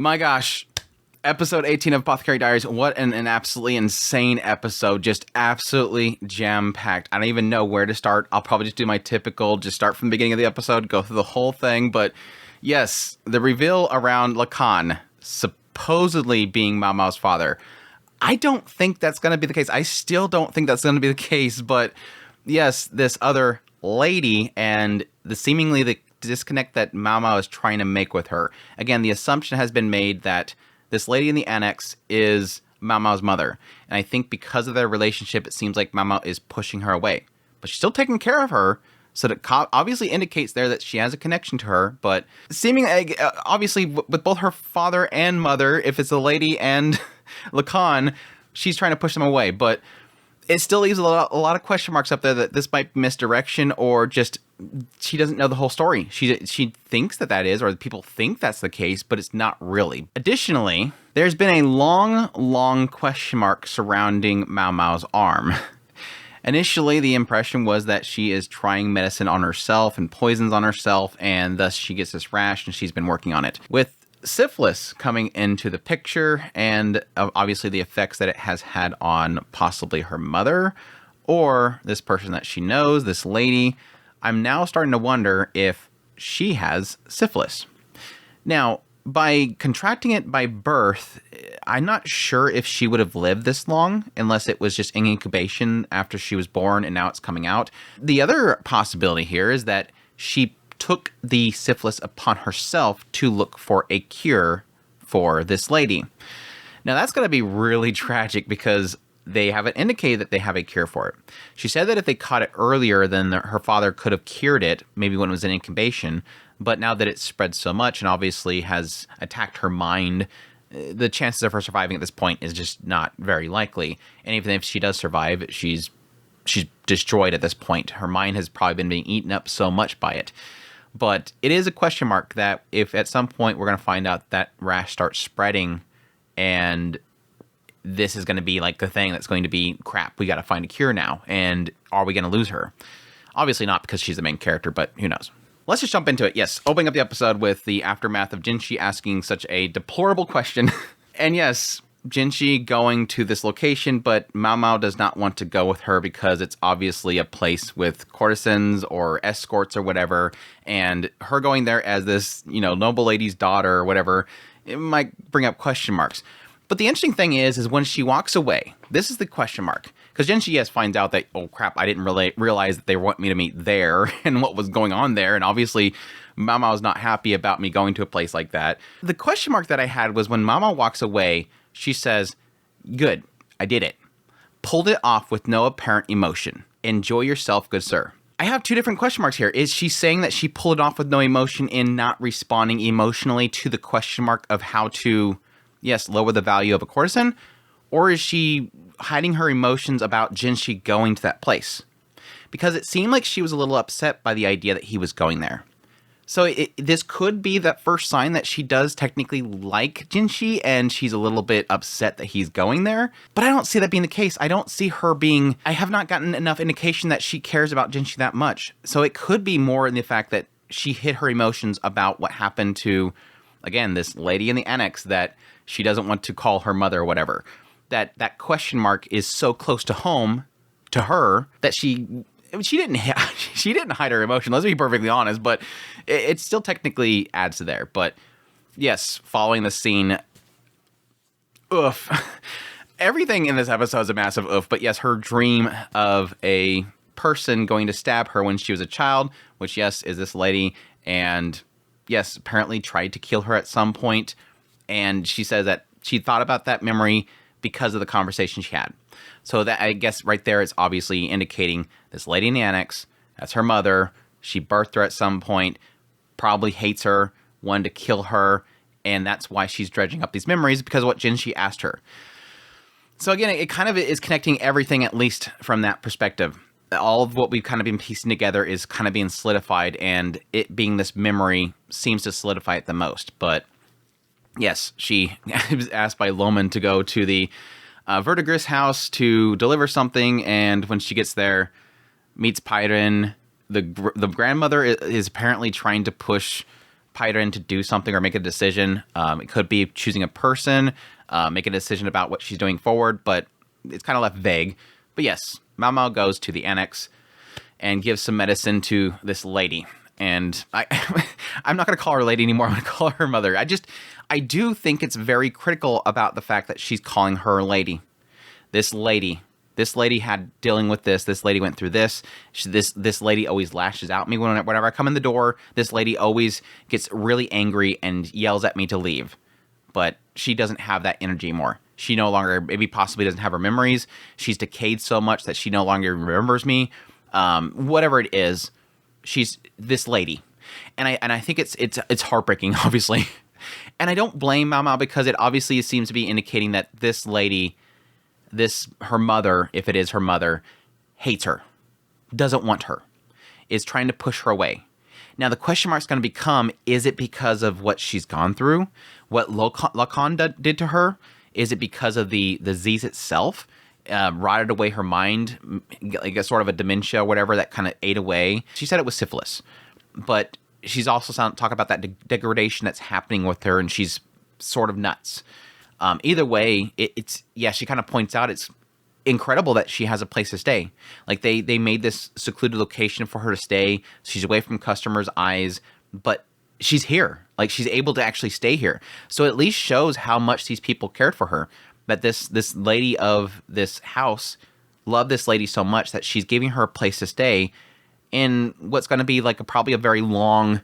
My gosh, episode 18 of Apothecary Diaries. What an absolutely insane episode. Just absolutely jam-packed. I don't even know where to start. I'll probably just do my typical, just start from the beginning of the episode, go through the whole thing. But yes, the reveal around Lacan supposedly being Maomao's father. I don't think that's going to be the case. I still don't think that's going to be the case. But yes, this other lady and the seemingly the disconnect that Maomao is trying to make with her. Again, the assumption has been made that this lady in the annex is Maomao's mother. And I think because of their relationship, it seems like Maomao is pushing her away. But she's still taking care of her. So that obviously indicates there that she has a connection to her. But seemingly, obviously, with both her father and mother, if it's the lady and Lacan, she's trying to push them away. But it still leaves a lot of question marks up there that this might be misdirection or just she doesn't know the whole story. She thinks that is, or people think that's the case, but it's not really. Additionally, there's been a long question mark surrounding Maomao's arm. Initially, the impression was that she is trying medicine on herself and poisons on herself, and thus she gets this rash and she's been working on it. With syphilis coming into the picture and obviously the effects that it has had on possibly her mother or this person that she knows, this lady, I'm now starting to wonder if she has syphilis. Now, by contracting it by birth, I'm not sure if she would have lived this long unless it was just in incubation after she was born and now it's coming out. The other possibility here is that she took the syphilis upon herself to look for a cure for this lady. Now that's going to be really tragic because they haven't indicated that they have a cure for it. She said that if they caught it earlier, then her father could have cured it, maybe when it was in incubation. But now that it's spread so much and obviously has attacked her mind, the chances of her surviving at this point is just not very likely. And even if she does survive, she's destroyed at this point. Her mind has probably been being eaten up so much by it. But it is a question mark that if at some point we're going to find out that rash starts spreading and this is going to be like the thing that's going to be, crap, we got to find a cure now. And are we going to lose her? Obviously not because she's the main character, but who knows? Let's just jump into it. Yes, opening up the episode with the aftermath of Jinshi asking such a deplorable question. And yes, Jinshi going to this location, but Maomao does not want to go with her because it's obviously a place with courtesans or escorts or whatever. And her going there as this, noble lady's daughter or whatever, it might bring up question marks. But the interesting thing is when she walks away, this is the question mark. Because Jinshi, yes, finds out that, oh crap, I didn't really realize that they want me to meet there and what was going on there. And obviously, Maomao's not happy about me going to a place like that. The question mark that I had was when Maomao walks away, she says, good, I did it. Pulled it off with no apparent emotion. Enjoy yourself, good sir. I have two different question marks here. Is she saying that she pulled it off with no emotion in not responding emotionally to the question mark of how to, yes, lower the value of a courtesan? Or is she hiding her emotions about Jinshi going to that place? Because it seemed like she was a little upset by the idea that he was going there. So this could be that first sign that she does technically like Jinshi and she's a little bit upset that he's going there. But I don't see that being the case. I don't see her being... I have not gotten enough indication that she cares about Jinshi that much. So it could be more in the fact that she hid her emotions about what happened to, again, this lady in the annex that she doesn't want to call her mother or whatever. That question mark is so close to home to her that she didn't hide her emotion. Let's be perfectly honest, but it still technically adds to there. But yes, following the scene, oof. Everything in this episode is a massive oof. But yes, her dream of a person going to stab her when she was a child, which yes, is this lady, and yes, apparently tried to kill her at some point. And she says that she thought about that memory because of the conversation she had. So that, I guess, right there is obviously indicating this lady in the annex, that's her mother, she birthed her at some point, probably hates her, wanted to kill her, and that's why she's dredging up these memories because of what Jinshi asked her. So again, it kind of is connecting everything, at least from that perspective. All of what we've kind of been piecing together is kind of being solidified, and it being this memory seems to solidify it the most. But yes, she was asked by Loman to go to the Verdigris house to deliver something, and when she gets there, meets Pyron. The grandmother is apparently trying to push pied her in to do something or make a decision. It could be choosing a person, make a decision about what she's doing forward, but it's kind of left vague. But yes, Maomao goes to the annex and gives some medicine to this lady. And I'm not going to call her lady anymore. I'm going to call her mother. I do think it's very critical about the fact that she's calling her lady. This lady had dealing with this. This lady went through this. This lady always lashes out at me whenever I come in the door. This lady always gets really angry and yells at me to leave. But she doesn't have that energy anymore. She no longer, maybe possibly doesn't have her memories. She's decayed so much that she no longer remembers me. Whatever it is, she's this lady. And I think it's heartbreaking, obviously. And I don't blame Maomao, because it obviously seems to be indicating that this lady, her mother, if it is her mother, hates her, doesn't want her, is trying to push her away. Now, the question mark is going to become, is it because of what she's gone through, what Lacan did to her? Is it because of the disease itself, rotted away her mind, like a sort of a dementia or whatever that kind of ate away? She said it was syphilis, but she's also talking about that degradation that's happening with her, and she's sort of nuts. Either way, she kind of points out it's incredible that she has a place to stay. Like they made this secluded location for her to stay. She's away from customers' eyes, but she's here. Like, she's able to actually stay here. So it at least shows how much these people cared for her. That this lady of this house loved this lady so much that she's giving her a place to stay in what's going to be like probably a very long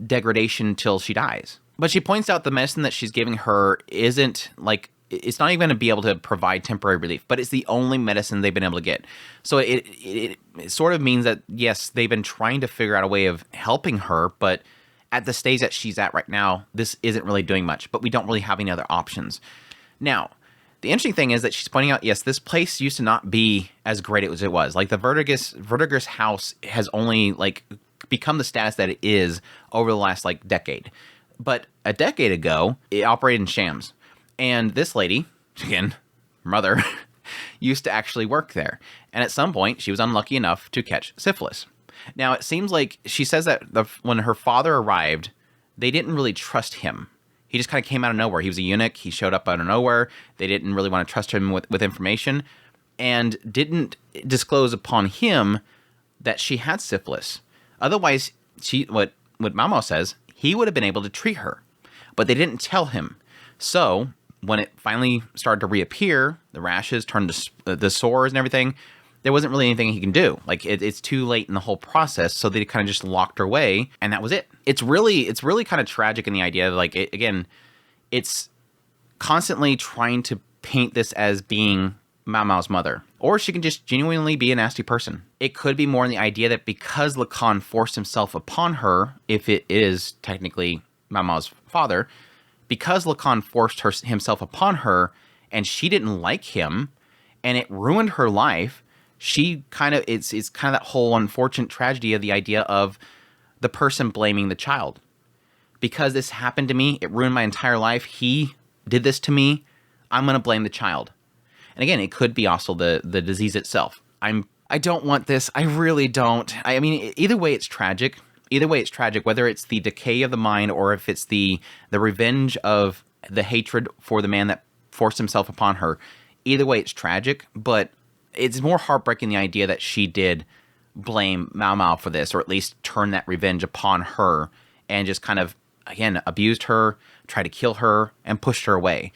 degradation till she dies. But she points out the medicine that she's giving her isn't like, it's not even going to be able to provide temporary relief, but it's the only medicine they've been able to get. So it sort of means that, yes, they've been trying to figure out a way of helping her, but at the stage that she's at right now, this isn't really doing much, but we don't really have any other options. Now, the interesting thing is that she's pointing out, yes, this place used to not be as great as it was. Like, the Vertigus house has only, like, become the status that it is over the last, like, decade. But a decade ago, it operated in shams. And this lady, again, mother, used to actually work there. And at some point, she was unlucky enough to catch syphilis. Now, it seems like she says that when her father arrived, they didn't really trust him. He just kind of came out of nowhere. He was a eunuch. He showed up out of nowhere. They didn't really want to trust him with information, and didn't disclose upon him that she had syphilis. Otherwise, what Maomao says, he would have been able to treat her. But they didn't tell him. So when it finally started to reappear, the rashes turned to the sores and everything, there wasn't really anything he can do. Like, it's too late in the whole process, so they kind of just locked her away, and that was it. It's really kind of tragic in the idea, like, it's constantly trying to paint this as being Maomao's mother. Or she can just genuinely be a nasty person. It could be more in the idea that because Lacan forced himself upon her, if it is technically Maomao's father, because Lacan forced himself upon her, and she didn't like him, and it ruined her life, she kind of, it's kind of that whole unfortunate tragedy of the idea of the person blaming the child. Because this happened to me, it ruined my entire life, he did this to me, I'm going to blame the child. And again, it could be also the disease itself. I don't want this, I really don't. I mean, either way it's tragic. Either way it's tragic, whether it's the decay of the mind or if it's the revenge of the hatred for the man that forced himself upon her. Either way it's tragic, but it's more heartbreaking the idea that she did blame Maomao for this, or at least turn that revenge upon her and just kind of, again, abused her, tried to kill her, and pushed her away.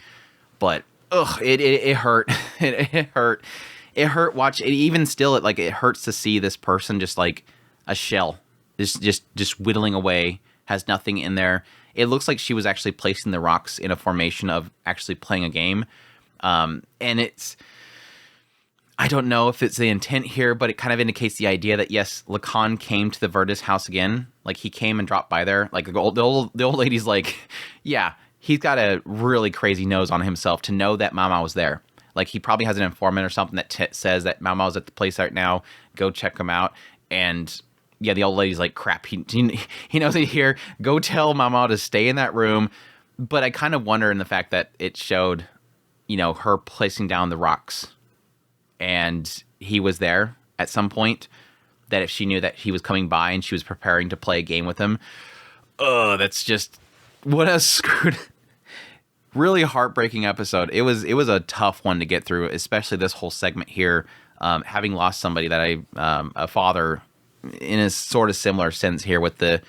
But, it hurt. It hurt. It hurt. Watch it. Even still, it hurts to see this person just like a shell, just whittling away, has nothing in there. It looks like she was actually placing the rocks in a formation of actually playing a game. And it's, I don't know if it's the intent here, but it kind of indicates the idea that, yes, Lacan came to the Vertis house again. Like, he came and dropped by there. Like, the old lady's like, yeah, he's got a really crazy nose on himself to know that Maomao was there. Like, he probably has an informant or something that says that Maomao's at the place right now. Go check him out. And yeah, the old lady's like, crap, he knows he's here. Go tell Maomao to stay in that room. But I kind of wonder in the fact that it showed, her placing down the rocks. And he was there at some point, that if she knew that he was coming by and she was preparing to play a game with him, Oh, that's just what a screwed, really heartbreaking episode. It was a tough one to get through, especially this whole segment here. Having lost somebody that a father, in a sort of similar sense here, with the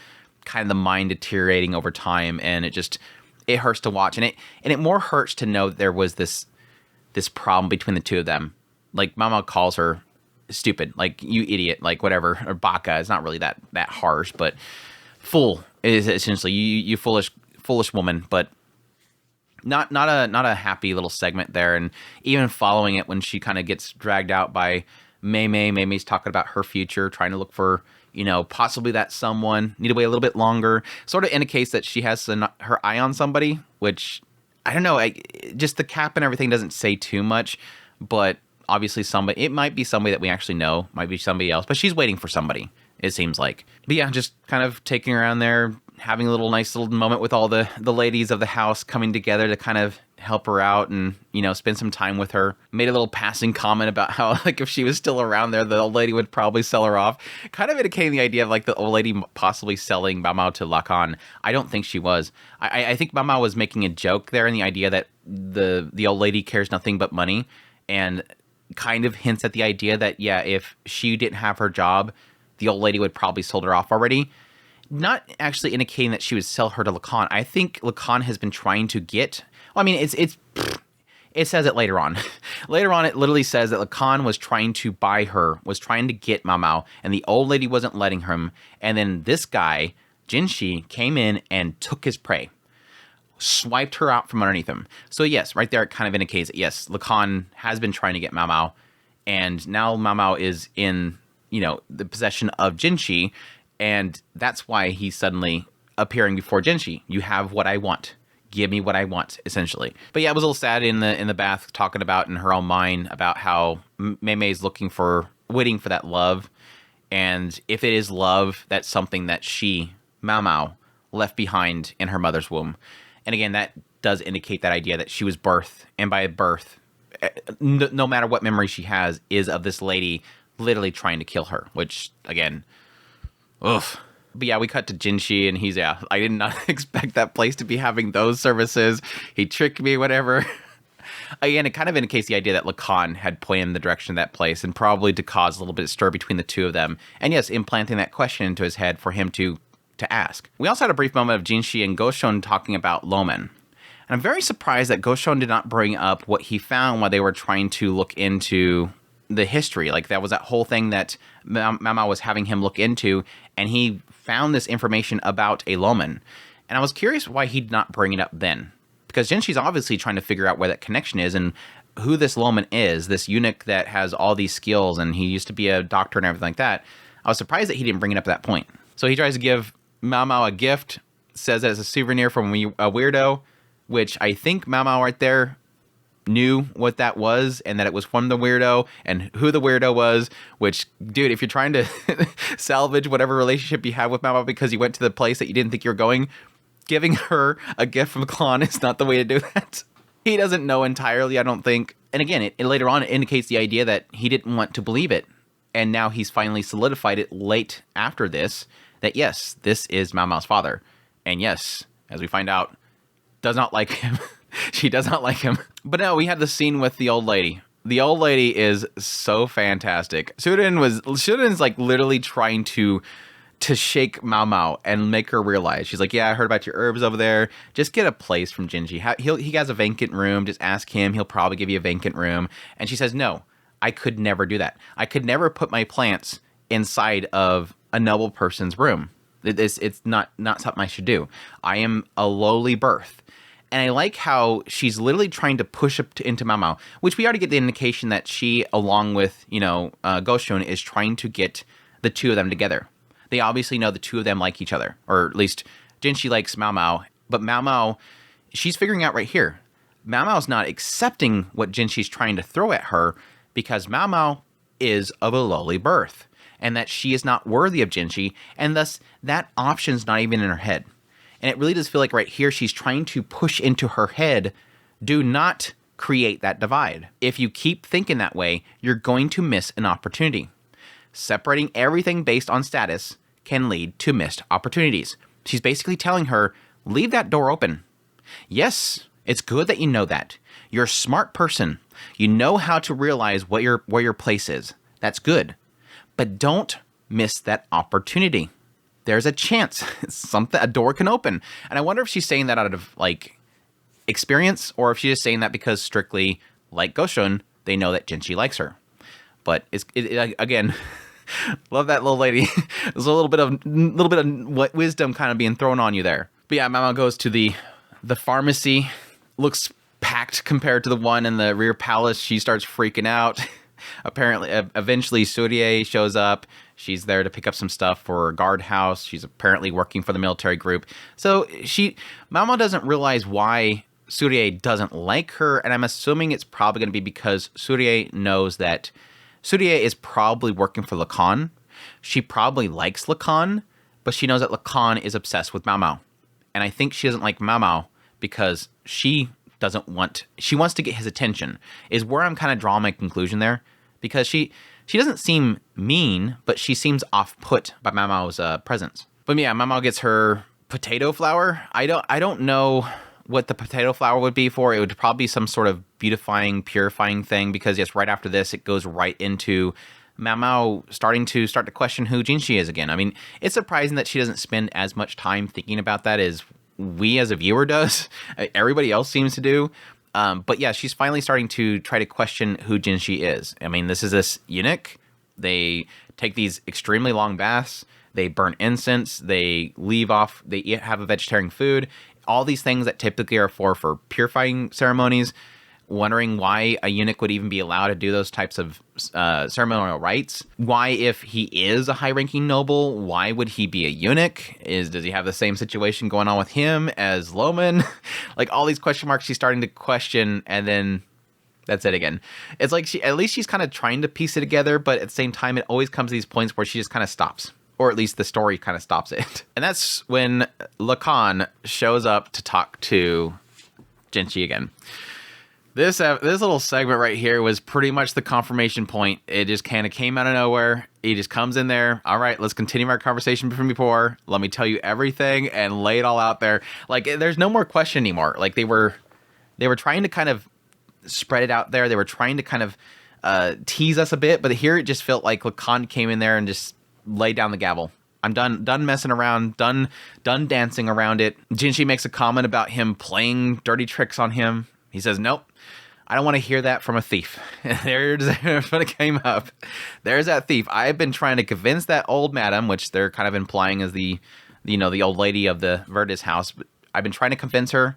kind of the mind deteriorating over time, and it hurts to watch, and it more hurts to know that there was this problem between the two of them. Like Maomao calls her stupid, like you idiot, like whatever, or baka. It's not really that harsh, but fool is essentially you foolish woman. But not a happy little segment there, and even following it when she kind of gets dragged out by Mei's talking about her future, trying to look for, possibly that someone, need to wait a little bit longer, sort of indicates that she has her eye on somebody, which I don't know, just the cap and everything doesn't say too much, but obviously it might be somebody that we actually know, might be somebody else, but she's waiting for somebody, it seems like. But yeah, just kind of taking her around there, having a nice little moment with all the ladies of the house coming together to kind of help her out and, spend some time with her. Made a little passing comment about how, like, if she was still around there, the old lady would probably sell her off. Kind of indicating the idea of, like, the old lady possibly selling Maomao to Lacan. I don't think she was. I think Maomao was making a joke there in the idea that the old lady cares nothing but money, and kind of hints at the idea that, yeah, if she didn't have her job, the old lady would probably sold her off already. Not actually indicating that she would sell her to Lacan. I think Lacan has been trying to get... Well, I mean, it says it later on. Later on, it literally says that Lacan was trying to buy her, was trying to get Maomao, and the old lady wasn't letting him. And then this guy, Jinshi, came in and took his prey. Swiped her out from underneath him. So yes, right there it kind of indicates that yes, Lacan has been trying to get Maomao, and now Maomao is in, the possession of Jinshi, and that's why he's suddenly appearing before Jinshi. You have what I want. Give me what I want, essentially. But yeah, it was a little sad in the bath, talking about in her own mind about how Mei's waiting for that love, and if it is love, that's something that Maomao, left behind in her mother's womb. And again, that does indicate that idea that she was birthed, and by birth, no matter what memory she has, is of this lady literally trying to kill her, which, again, ugh. But yeah, we cut to Jinshi, and I did not expect that place to be having those services. He tricked me, whatever. Again, it kind of indicates the idea that Lacan had planned the direction of that place, and probably to cause a little bit of stir between the two of them. And yes, implanting that question into his head for him to ask. We also had a brief moment of Jinshi and Goshon talking about Lomen. And I'm very surprised that Goshon did not bring up what he found while they were trying to look into the history. Like, that was that whole thing that Maomao was having him look into, and he found this information about a Lomen. And I was curious why he did not bring it up then. Because Jinshi's obviously trying to figure out where that connection is and who this Lomen is, this eunuch that has all these skills, and he used to be a doctor and everything like that. I was surprised that he didn't bring it up at that point. So he tries to give Maomao a gift, says that it's a souvenir from a weirdo, which I think Maomao right there knew what that was, and that it was from the weirdo, and who the weirdo was, which, dude, if you're trying to salvage whatever relationship you have with Maomao because you went to the place that you didn't think you were going, giving her a gift from Klon is not the way to do that. He doesn't know entirely, I don't think. And again, it later on it indicates the idea that he didn't want to believe it, and now he's finally solidified it late after this, that yes, this is Maomao's father. And yes, as we find out, does not like him. She does not like him. But no, we had the scene with the old lady. The old lady is so fantastic. Shuden's like literally trying to shake Maomao and make her realize. She's like, yeah, I heard about your herbs over there. Just get a place from Jinji. He has a vacant room. Just ask him. He'll probably give you a vacant room. And she says, no, I could never do that. I could never put my plants inside of a noble person's room. It's not something I should do. I am a lowly birth. And I like how she's literally trying to push up into Maomao, which we already get the indication that she, along with, Goshun, is trying to get the two of them together. They obviously know the two of them like each other, or at least Jinshi likes Maomao, but Maomao, she's figuring out right here. Maomao's not accepting what Jinshi's trying to throw at her because Maomao is of a lowly birth, and that she is not worthy of Jinshi, and thus that option's not even in her head. And it really does feel like right here she's trying to push into her head, do not create that divide. If you keep thinking that way, you're going to miss an opportunity. Separating everything based on status can lead to missed opportunities. She's basically telling her, leave that door open. Yes, it's good that you know that. You're a smart person. You know how to realize where your place is. That's good. But don't miss that opportunity. There's a chance a door can open. And I wonder if she's saying that out of like experience, or if she's just saying that because strictly like Goshun, they know that Jinshi likes her. But again, love that little lady. There's a little bit of wisdom kind of being thrown on you there. But yeah, Maomao goes to the pharmacy. Looks packed compared to the one in the rear palace. She starts freaking out. Apparently, eventually Kusuriya shows up. She's there to pick up some stuff for a guardhouse. She's apparently working for the military group. So Maomao doesn't realize why Kusuriya doesn't like her, and I'm assuming it's probably going to be because Kusuriya knows that Kusuriya is probably working for Lacan. She probably likes Lacan, but she knows that Lacan is obsessed with Maomao. And I think she doesn't like Maomao because she wants to get his attention, is where I'm kind of drawing my conclusion there. Because she doesn't seem mean, but she seems off-put by Maomao's presence. But yeah, Maomao gets her potato flour. I don't know what the potato flour would be for. It would probably be some sort of beautifying, purifying thing, because yes, right after this, it goes right into Maomao starting to question who Jinshi is again. I mean, it's surprising that she doesn't spend as much time thinking about that as we as a viewer does. Everybody else seems to do. But yeah, she's finally starting to try to question who Jinshi is. I mean, this is this eunuch. They take these extremely long baths. They burn incense. They have a vegetarian food. All these things that typically are for purifying ceremonies. Wondering why a eunuch would even be allowed to do those types of ceremonial rites. Why, if he is a high-ranking noble, why would he be a eunuch? Does he have the same situation going on with him as Loman? Like, all these question marks she's starting to question, and then that's it again. It's like at least she's kind of trying to piece it together, but at the same time, it always comes to these points where she just kind of stops. Or at least the story kind of stops it. And that's when Lacan shows up to talk to Jinshi again. This little segment right here was pretty much the confirmation point. It just kind of came out of nowhere. He just comes in there. All right, let's continue our conversation from before. Let me tell you everything and lay it all out there. Like, there's no more question anymore. Like, they were trying to kind of spread it out there. They were trying to kind of tease us a bit, but here it just felt like Lacan came in there and just laid down the gavel. I'm done messing around, done dancing around it. Jinshi makes a comment about him playing dirty tricks on him. He says, nope, I don't want to hear that from a thief. There's when it came up. There's that thief. I've been trying to convince that old madam, which they're kind of implying as the old lady of the Verdis house. But I've been trying to convince her,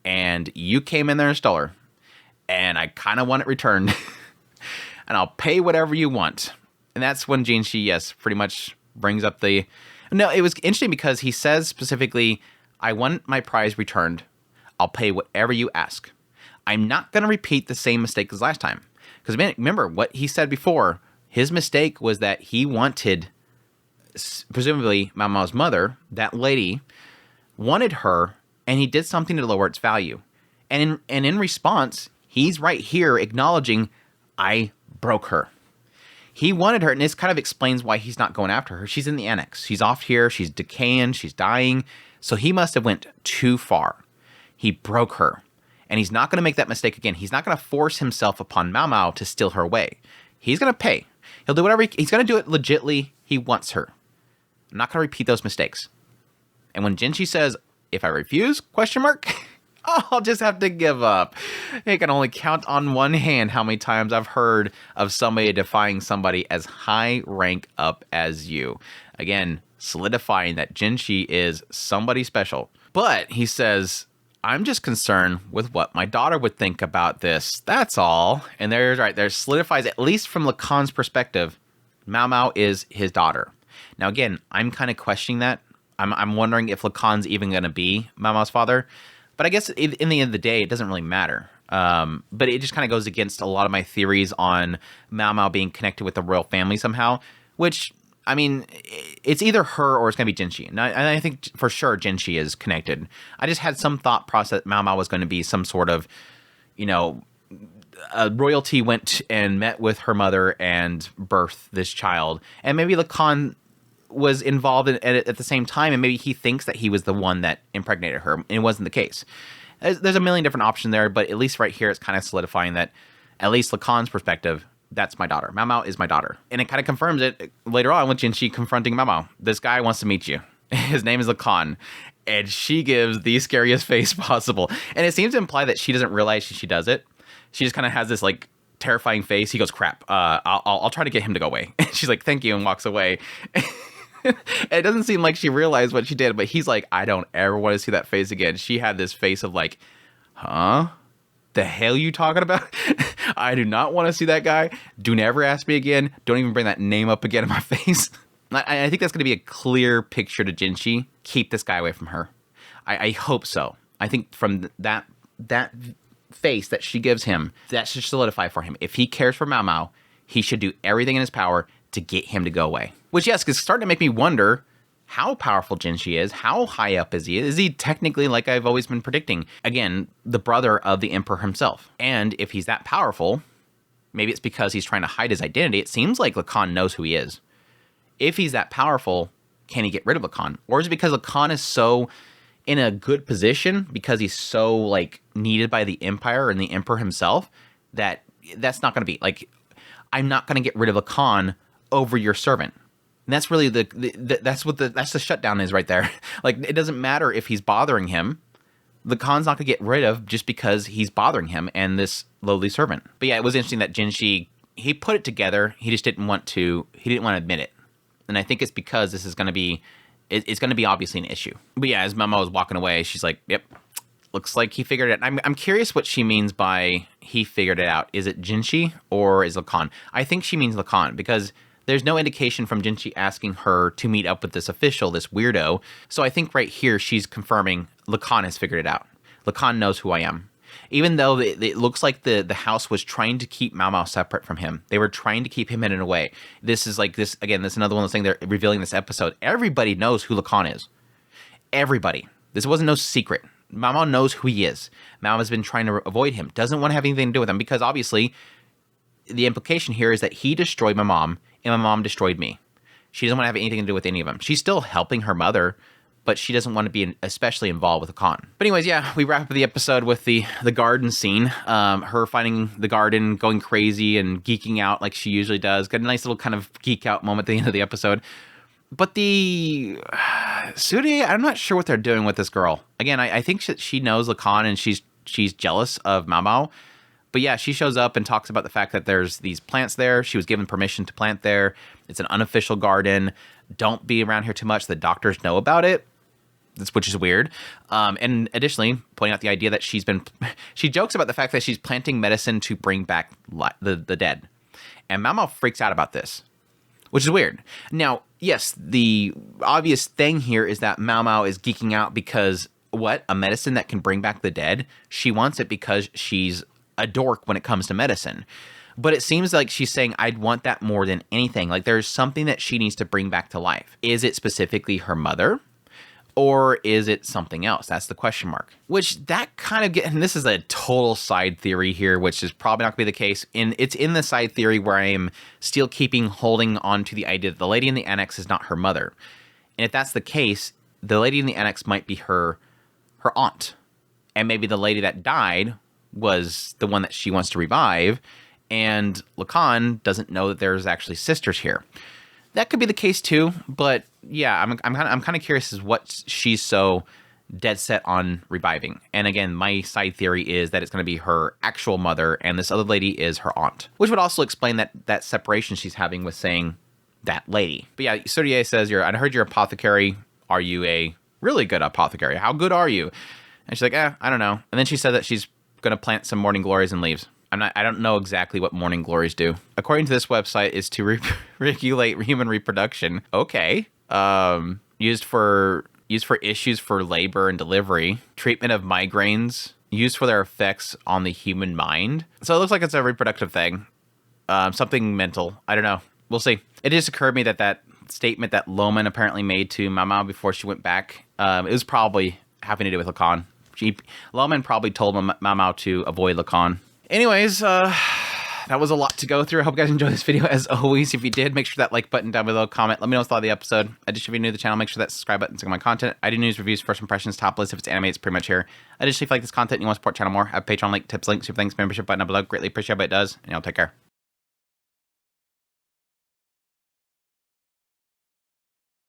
and you came in there and stole her. And I kind of want it returned. And I'll pay whatever you want. And that's when Jinshi, yes, pretty much brings up No, it was interesting because he says specifically, I want my prize returned. I'll pay whatever you ask. I'm not going to repeat the same mistake as last time. Because remember what he said before. His mistake was that he wanted, presumably, Maomao's mother, that lady, wanted her, and he did something to lower its value. And in response, he's right here acknowledging, I broke her. He wanted her, and this kind of explains why he's not going after her. She's in the annex. She's off here. She's decaying. She's dying. So he must have went too far. He broke her. And he's not going to make that mistake again. He's not going to force himself upon Maomao to steal her away. He's going to pay. He'll do whatever. He's going to do it legitly. He wants her. I'm not going to repeat those mistakes. And when Jinshi says, if I refuse, I'll just have to give up. I can only count on one hand how many times I've heard of somebody defying somebody as high rank up as you. Again, solidifying that Jinshi is somebody special. But he says, I'm just concerned with what my daughter would think about this. That's all. And there solidifies, at least from Lacan's perspective, Maomao is his daughter. Now, again, I'm kind of questioning that. I'm wondering if Lacan's even going to be Maomao's father. But I guess in the end of the day, it doesn't really matter. But it just kind of goes against a lot of my theories on Maomao being connected with the royal family somehow, which, I mean, it's either her or it's going to be Jinshi. And I think for sure Jinshi is connected. I just had some thought process that Maomao was going to be some sort of, royalty went and met with her mother and birthed this child. And maybe Lacan was involved in it at the same time, and maybe he thinks that he was the one that impregnated her, and it wasn't the case. There's a million different options there, but at least right here, it's kind of solidifying that, at least Lacan's perspective, that's my daughter. Maomao is my daughter. And it kind of confirms it later on with Jinshi confronting Maomao. This guy wants to meet you. His name is Lacan. And she gives the scariest face possible. And it seems to imply that she doesn't realize she does it. She just kind of has this like terrifying face. He goes, crap, I'll try to get him to go away. And she's like, thank you, and walks away. It doesn't seem like she realized what she did, but he's like, I don't ever want to see that face again. She had this face of like, huh? The hell you talking about? I do not want to see that guy. Do never ask me again. Don't even bring that name up again in my face. I think that's going to be a clear picture to Jinshi. Keep this guy away from her. I hope so. I think from that face that she gives him, that should solidify for him. If he cares for Maomao, he should do everything in his power to get him to go away. Which, yes, is starting to make me wonder how powerful Jinshi is. How high up is he? Is he technically, like I've always been predicting, again, the brother of the emperor himself? And if he's that powerful, maybe it's because he's trying to hide his identity. It seems like Lacan knows who he is. If he's that powerful, can he get rid of Lacan? Or is it because Lacan is so in a good position, because he's so like needed by the empire and the emperor himself, that's not going to be like, I'm not going to get rid of Lacan over your servant. And that's really that's the shutdown is right there. Like, it doesn't matter if he's bothering him. Lacan's not going to get rid of just because he's bothering him and this lowly servant. But yeah, it was interesting that Jinshi, he put it together. He just didn't want to admit it. And I think it's because this is going to be, it's going to be obviously an issue. But yeah, as Maomao was walking away, she's like, yep, looks like he figured it out. I'm curious what she means by he figured it out. Is it Jinshi or is Lacan? I think she means Lacan, because there's no indication from Jinshi asking her to meet up with this official, this weirdo. So I think right here she's confirming Lacan has figured it out. Lacan knows who I am. Even though it looks like the house was trying to keep Maomao separate from him. They were trying to keep him hidden away. This is like this, again, this is another one of those things they're revealing this episode. Everybody knows who Lacan is. Everybody. This wasn't no secret. Maomao knows who he is. Maomao has been trying to avoid him. Doesn't want to have anything to do with him, because obviously the implication here is that he destroyed my mom and my mom destroyed me. She doesn't want to have anything to do with any of them. She's still helping her mother, but she doesn't want to be especially involved with Lacan. But anyways, yeah, we wrap up the episode with the garden scene. Her finding the garden, going crazy and geeking out like she usually does. Got a nice little kind of geek out moment at the end of the episode. But the Kusuriya, I'm not sure what they're doing with this girl. Again, I think she knows Lacan and she's jealous of Maomao. But yeah, she shows up and talks about the fact that there's these plants there. She was given permission to plant there. It's an unofficial garden. Don't be around here too much. The doctors know about it, which is weird. And additionally, pointing out the idea that she jokes about the fact that she's planting medicine to bring back the dead. And Maomao freaks out about this, which is weird. Now, yes, the obvious thing here is that Maomao is geeking out because, what? A medicine that can bring back the dead? She wants it because she's a dork when it comes to medicine. But it seems like she's saying, I'd want that more than anything. Like, there's something that she needs to bring back to life. Is it specifically her mother? Or is it something else? That's the question mark. Which that kind of and this is a total side theory here, which is probably not going to be the case. And it's in the side theory where I am still holding on to the idea that the lady in the annex is not her mother. And if that's the case, the lady in the annex might be her aunt. And maybe the lady that died was the one that she wants to revive, and Lacan doesn't know that there's actually sisters here. That could be the case too, but yeah, I'm kind of curious as what she's so dead set on reviving. And again, my side theory is that it's going to be her actual mother, and this other lady is her aunt, which would also explain that separation she's having with saying that lady. But yeah, Kusuriya says, I heard you're apothecary. Are you a really good apothecary? How good are you? And she's like, I don't know. And then she said that she's going to plant some morning glories and leaves. I don't know exactly what morning glories do. According to this website, is to regulate human reproduction. Okay. Used for issues for labor and delivery, treatment of migraines, used for their effects on the human mind. So it looks like it's a reproductive thing. Something mental. I don't know. We'll see. It just occurred to me that statement that Loman apparently made to Maomao before she went back, it was probably having to do with Lacan. Loman probably told Maomao to avoid Lacan. Anyways, that was a lot to go through. I hope you guys enjoyed this video. As always, if you did, make sure that like button down below, comment, let me know what's thought of the episode. Additionally, if you're new to the channel, make sure that subscribe button's on my content. I do news, reviews, first impressions, top list. If it's anime, it's pretty much here. Additionally, if you like this content and you want to support the channel more, I have Patreon link, tips, links, super things, membership button down below. Greatly appreciate it, but it does. And y'all take care.